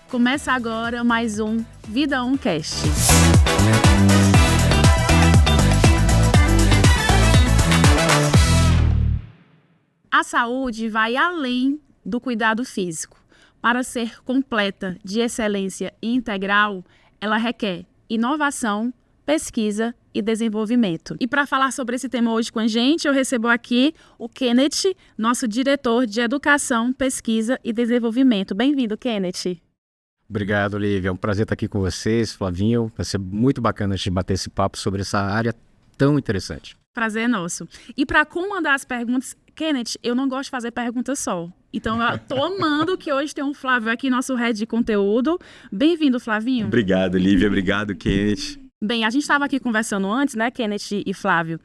Começa agora mais um Vida Cast. A saúde vai além do cuidado físico. Para ser completa, de excelência e integral, ela requer inovação, pesquisa e desenvolvimento. E para falar sobre esse tema hoje com a gente, eu recebo aqui o Kenneth, nosso diretor de Educação, Pesquisa e Desenvolvimento. Bem-vindo, Kenneth. Obrigado, Lívia. É um prazer estar aqui com vocês, Flavinho. Vai ser muito bacana a gente bater esse papo sobre essa área tão interessante. Prazer é nosso. E para comandar as perguntas, Kenneth, eu não gosto de fazer perguntas só. Então, eu tô amando que hoje tem um Flávio aqui, nosso head de conteúdo. Bem-vindo, Flavinho. Obrigado, Lívia. Obrigado, Kenneth. Bem, a gente estava aqui conversando antes, né, Kenneth e Flávio?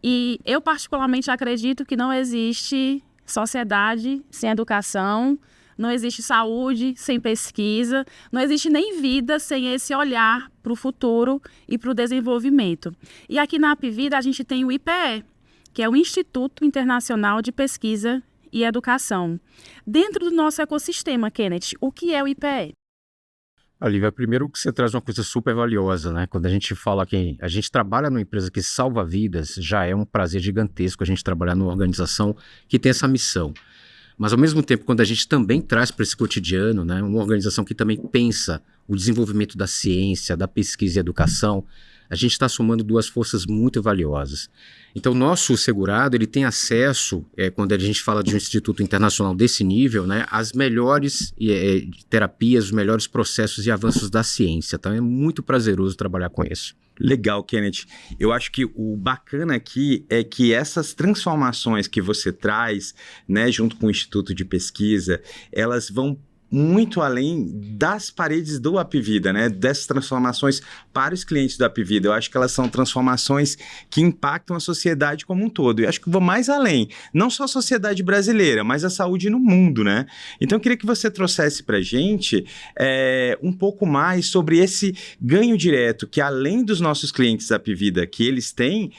E eu particularmente acredito que não existe sociedade sem educação, não existe saúde sem pesquisa, não existe nem vida sem esse olhar para o futuro e para o desenvolvimento. E aqui na Apvida a gente tem o IPE, que é o Instituto Internacional de Pesquisa e Educação. Dentro do nosso ecossistema, Kenneth, o que é o IPE? Olivia, primeiro que você traz uma coisa super valiosa, né? Quando a gente fala que a gente trabalha numa empresa que salva vidas, já é um prazer gigantesco a gente trabalhar numa organização que tem essa missão. Mas, ao mesmo tempo, quando a gente também traz para esse cotidiano, né, uma organização que também pensa o desenvolvimento da ciência, da pesquisa e educação, a gente está somando duas forças muito valiosas. Então, o nosso segurado ele tem acesso, quando a gente fala de um instituto internacional desse nível, né, às melhores terapias, os melhores processos e avanços da ciência. Então, é muito prazeroso trabalhar com isso. Legal, Kenneth. Eu acho que o bacana aqui é que essas transformações que você traz, né, junto com o Instituto de Pesquisa, elas vão muito além das paredes do Apvida, né? Dessas transformações para os clientes do Apvida. Eu acho que elas são transformações que impactam a sociedade como um todo. Eu acho que vou mais além, não só a sociedade brasileira, mas a saúde no mundo, né? Então eu queria que você trouxesse para a gente um pouco mais sobre esse ganho direto que além dos nossos clientes da Apvida, que eles têm,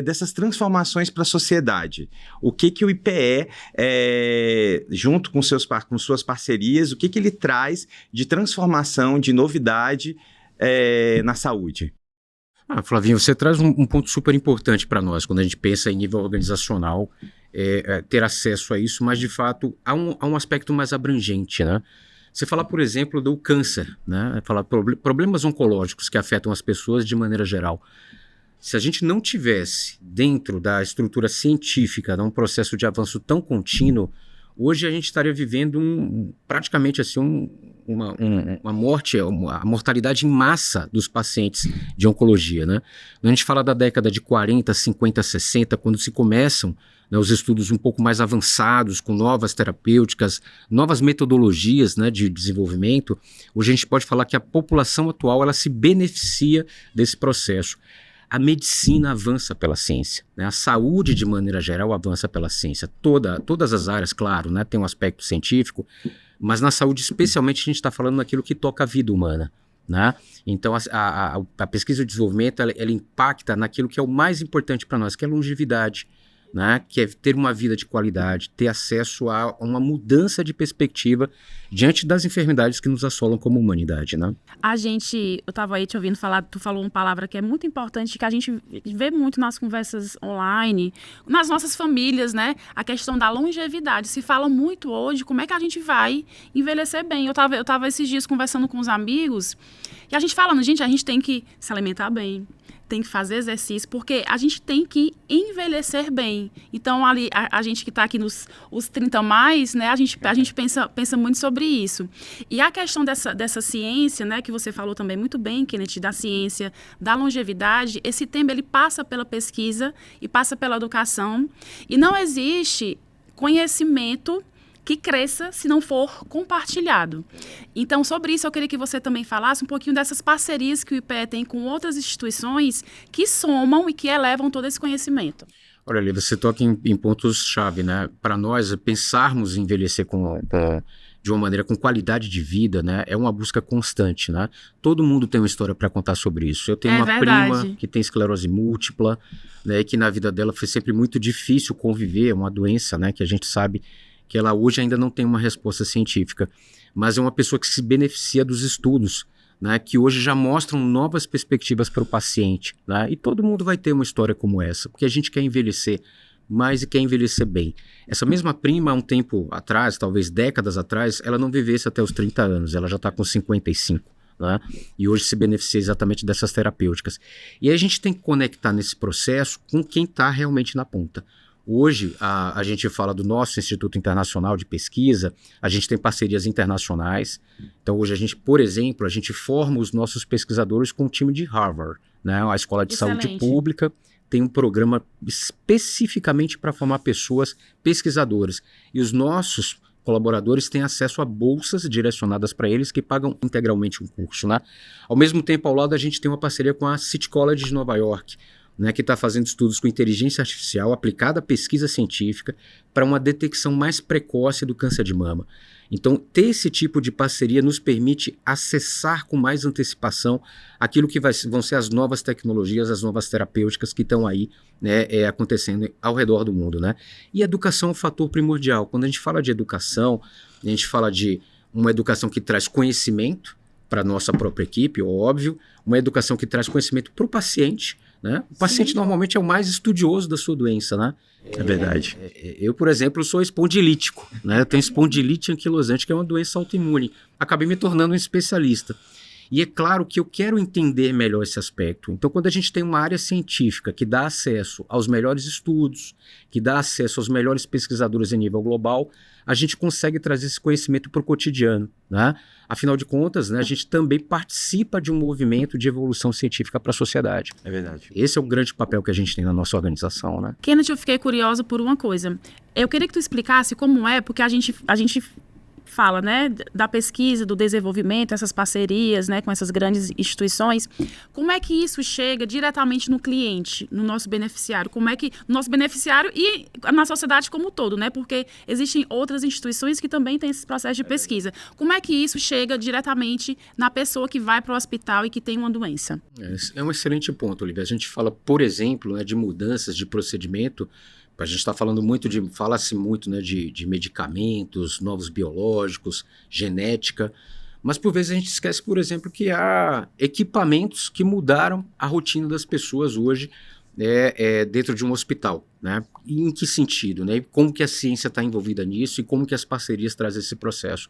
dessas transformações para a sociedade. O que o IPE, junto com suas parcerias, o que ele traz de transformação, de novidade na saúde? Flavinho, você traz um ponto super importante para nós, quando a gente pensa em nível organizacional, ter acesso a isso, mas de fato há um aspecto mais abrangente, né? Você fala, por exemplo, do câncer, né? Fala problemas oncológicos que afetam as pessoas de maneira geral. Se a gente não tivesse dentro da estrutura científica, um processo de avanço tão contínuo, hoje a gente estaria vivendo praticamente assim, uma morte, a mortalidade em massa dos pacientes de oncologia, né? Quando a gente fala da década de 40, 50, 60, quando se começam, né, os estudos um pouco mais avançados, com novas terapêuticas, novas metodologias, né, de desenvolvimento, hoje a gente pode falar que a população atual ela se beneficia desse processo. A medicina avança pela ciência, né? A saúde, de maneira geral, avança pela ciência. Todas as áreas, claro, né? Tem um aspecto científico, mas na saúde, especialmente, a gente está falando naquilo que toca a vida humana, né? Então, a pesquisa e o desenvolvimento, ela impacta naquilo que é o mais importante para nós, que é a longevidade, né? Que é ter uma vida de qualidade, ter acesso a uma mudança de perspectiva diante das enfermidades que nos assolam como humanidade, né? Eu estava aí te ouvindo falar, tu falou uma palavra que é muito importante, que a gente vê muito nas conversas online, nas nossas famílias, né? A questão da longevidade. Se fala muito hoje como é que a gente vai envelhecer bem. Eu tava esses dias conversando com os amigos e a gente falando, gente, a gente tem que se alimentar bem, tem que fazer exercício, porque a gente tem que envelhecer bem. Então, ali, a gente que está aqui nos 30 mais, né, a gente pensa muito sobre isso. E a questão dessa ciência, né, que você falou também muito bem, Kenneth, da ciência, da longevidade, esse tema ele passa pela pesquisa e passa pela educação. E não existe conhecimento que cresça se não for compartilhado. Então, sobre isso, eu queria que você também falasse um pouquinho dessas parcerias que o IPE tem com outras instituições que somam e que elevam todo esse conhecimento. Olha, Lívia, você toca em pontos-chave, né? Para nós, pensarmos em envelhecer de uma maneira com qualidade de vida, né? É uma busca constante, né? Todo mundo tem uma história para contar sobre isso. Eu tenho uma prima que tem esclerose múltipla, né? Que na vida dela foi sempre muito difícil conviver, é uma doença, né? Que a gente sabe que ela hoje ainda não tem uma resposta científica. mas é uma pessoa que se beneficia dos estudos, né, que hoje já mostram novas perspectivas para o paciente, né, e todo mundo vai ter uma história como essa, porque a gente quer envelhecer mais e quer envelhecer bem. Essa mesma prima, há um tempo atrás, talvez décadas atrás, ela não vivesse até os 30 anos, ela já está com 55, né? E hoje se beneficia exatamente dessas terapêuticas. E aí a gente tem que conectar nesse processo com quem está realmente na ponta. Hoje, a gente fala do nosso Instituto Internacional de Pesquisa, a gente tem parcerias internacionais. Então, hoje, a gente, por exemplo, a gente forma os nossos pesquisadores com o time de Harvard, né? A Escola de Saúde Pública tem um programa especificamente para formar pessoas pesquisadoras. E os nossos colaboradores têm acesso a bolsas direcionadas para eles que pagam integralmente um curso, né? Ao mesmo tempo, ao lado, a gente tem uma parceria com a City College de Nova York, né, que está fazendo estudos com inteligência artificial aplicada à pesquisa científica para uma detecção mais precoce do câncer de mama. Então, ter esse tipo de parceria nos permite acessar com mais antecipação aquilo que vão ser as novas tecnologias, as novas terapêuticas que estão aí, né, acontecendo ao redor do mundo, né? E educação é um fator primordial. Quando a gente fala de educação, a gente fala de uma educação que traz conhecimento para a nossa própria equipe, óbvio, uma educação que traz conhecimento para o paciente, né? O paciente normalmente é o mais estudioso da sua doença, né? É verdade. Eu, por exemplo, sou espondilítico, né? Eu tenho espondilite anquilosante, que é uma doença autoimune. Acabei me tornando um especialista. E é claro que eu quero entender melhor esse aspecto. Então, quando a gente tem uma área científica que dá acesso aos melhores estudos, que dá acesso aos melhores pesquisadores em nível global, a gente consegue trazer esse conhecimento para o cotidiano, né? Afinal de contas, né, a gente também participa de um movimento de evolução científica para a sociedade. É verdade. Esse é o grande papel que a gente tem na nossa organização, né? Kenneth, eu fiquei curiosa por uma coisa. Eu queria que tu explicasse como é, porque a gente fala, né, da pesquisa, do desenvolvimento, essas parcerias, né, com essas grandes instituições. Como é que isso chega diretamente no cliente, no nosso beneficiário? Como é que no nosso beneficiário e na sociedade como um todo, né? Porque existem outras instituições que também têm esse processo de pesquisa. Como é que isso chega diretamente na pessoa que vai para o hospital e que tem uma doença? É um excelente ponto, Olivia. A gente fala, por exemplo, né, de mudanças de procedimento. A gente está falando muito fala-se muito, né, de medicamentos, novos biológicos, genética, mas por vezes a gente esquece, por exemplo, que há equipamentos que mudaram a rotina das pessoas hoje dentro de um hospital, né? E em que sentido, né? E como que a ciência está envolvida nisso e como que as parcerias trazem esse processo.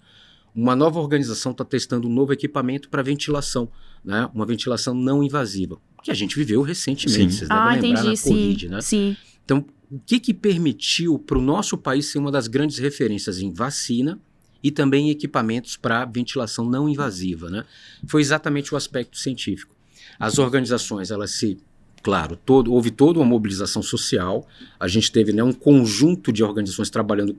Uma nova organização está testando um novo equipamento para ventilação, né? Uma ventilação não invasiva, que a gente viveu recentemente, Sim. vocês devem lembrar, entendi, na Covid, né? Sim. Então, o que permitiu para o nosso país ser uma das grandes referências em vacina e também em equipamentos para ventilação não invasiva, né? Foi exatamente o aspecto científico. As organizações, claro, houve toda uma mobilização social, a gente teve, né, um conjunto de organizações trabalhando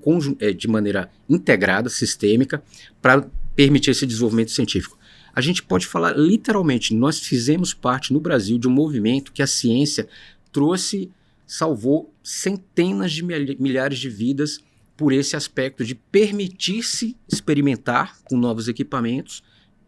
de maneira integrada, sistêmica, para permitir esse desenvolvimento científico. A gente pode falar literalmente, nós fizemos parte no Brasil de um movimento que a ciência salvou centenas de milhares de vidas por esse aspecto de permitir-se experimentar com novos equipamentos,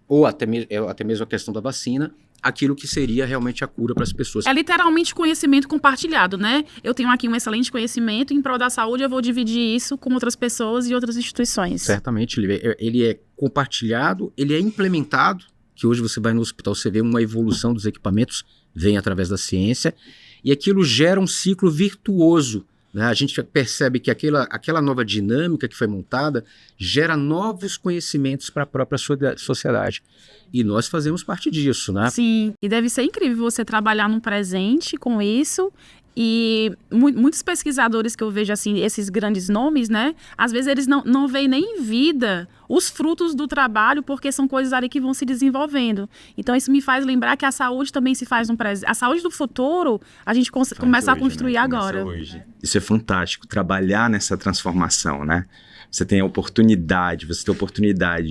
ou até mesmo a questão da vacina, aquilo que seria realmente a cura para as pessoas. É literalmente conhecimento compartilhado, né? Eu tenho aqui um excelente conhecimento, em prol da saúde eu vou dividir isso com outras pessoas e outras instituições. Certamente, ele é compartilhado, ele é implementado, que hoje você vai no hospital, você vê uma evolução dos equipamentos, vem através da ciência, e aquilo gera um ciclo virtuoso, né? A gente percebe que aquela nova dinâmica que foi montada gera novos conhecimentos para a própria sociedade. E nós fazemos parte disso, né? Sim, e deve ser incrível você trabalhar no presente com isso. E muitos pesquisadores que eu vejo, assim, esses grandes nomes, né? Às vezes eles não veem nem em vida os frutos do trabalho, porque são coisas ali que vão se desenvolvendo. Então isso me faz lembrar que a saúde também se faz no presente. A saúde do futuro, a gente começa a construir, né? Agora. Hoje. Isso é fantástico, trabalhar nessa transformação, né? Você tem a oportunidade,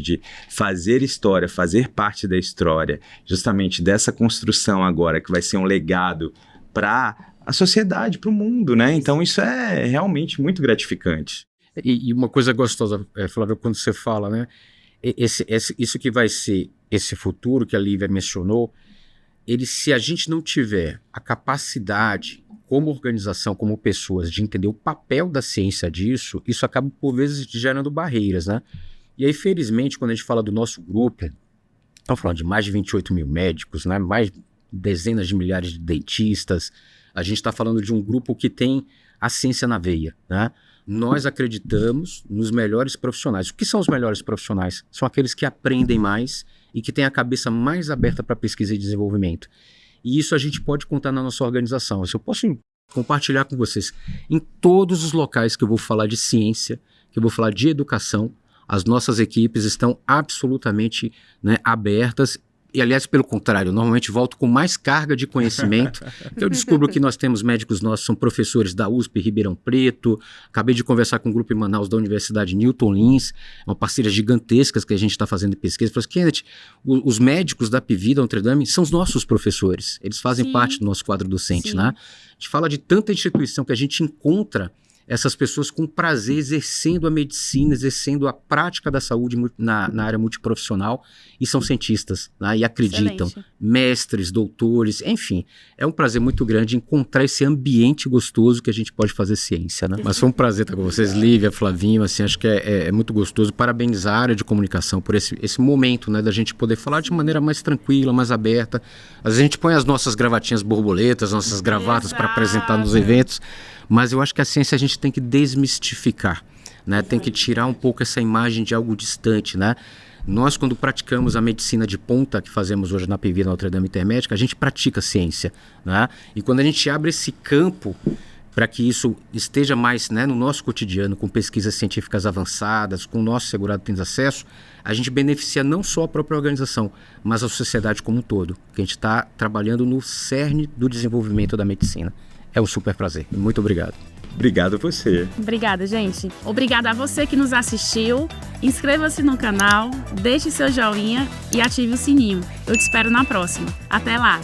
de fazer história, fazer parte da história, justamente dessa construção agora, que vai ser um legado para a sociedade, para o mundo, né? Então isso é realmente muito gratificante. E uma coisa gostosa, Flávio, quando você fala, né? Isso que vai ser esse futuro que a Lívia mencionou, se a gente não tiver a capacidade, como organização, como pessoas, de entender o papel da ciência disso, isso acaba, por vezes, gerando barreiras, né? E aí, felizmente, quando a gente fala do nosso grupo, estamos falando de mais de 28 mil médicos, né? Mais dezenas de milhares de dentistas. A gente está falando de um grupo que tem a ciência na veia, né? Nós acreditamos nos melhores profissionais. O que são os melhores profissionais? São aqueles que aprendem mais e que têm a cabeça mais aberta para pesquisa e desenvolvimento. E isso a gente pode contar na nossa organização. Eu posso compartilhar com vocês. Em todos os locais que eu vou falar de ciência, que eu vou falar de educação, as nossas equipes estão absolutamente, né, abertas. E, aliás, pelo contrário, normalmente volto com mais carga de conhecimento. Eu descubro que nós temos médicos nossos, são professores da USP Ribeirão Preto. Acabei de conversar com um grupo em Manaus da Universidade Newton Lins, uma parceria gigantesca que a gente está fazendo de pesquisa. Falei, Kenneth, os médicos da PV da Notre Dame são os nossos professores. Eles fazem parte do nosso quadro docente, né? A gente fala de tanta instituição que a gente encontra essas pessoas com prazer exercendo a medicina, exercendo a prática da saúde na área multiprofissional e são cientistas, né? E acreditam, mestres, doutores, enfim. É um prazer muito grande encontrar esse ambiente gostoso que a gente pode fazer ciência, né? Mas foi um prazer estar com vocês, Lívia, Flavinho, assim, acho que é muito gostoso. Parabenizar a área de comunicação por esse momento, né, da gente poder falar de maneira mais tranquila, mais aberta. Às vezes a gente põe as nossas gravatinhas borboletas, nossas gravatas para apresentar nos eventos, mas eu acho que a ciência a gente tem que desmistificar, né? Tem que tirar um pouco essa imagem de algo distante, né? Nós, quando praticamos a medicina de ponta, que fazemos hoje na PV da Notre Dame Intermédica, a gente pratica ciência, né? E quando a gente abre esse campo para que isso esteja mais, né, no nosso cotidiano, com pesquisas científicas avançadas, com o nosso segurado tendo acesso, a gente beneficia não só a própria organização, mas a sociedade como um todo, que a gente está trabalhando no cerne do desenvolvimento da medicina. É um super prazer. Muito obrigado. Obrigado a você. Obrigada, gente. Obrigada a você que nos assistiu. Inscreva-se no canal, deixe seu joinha e ative o sininho. Eu te espero na próxima. Até lá!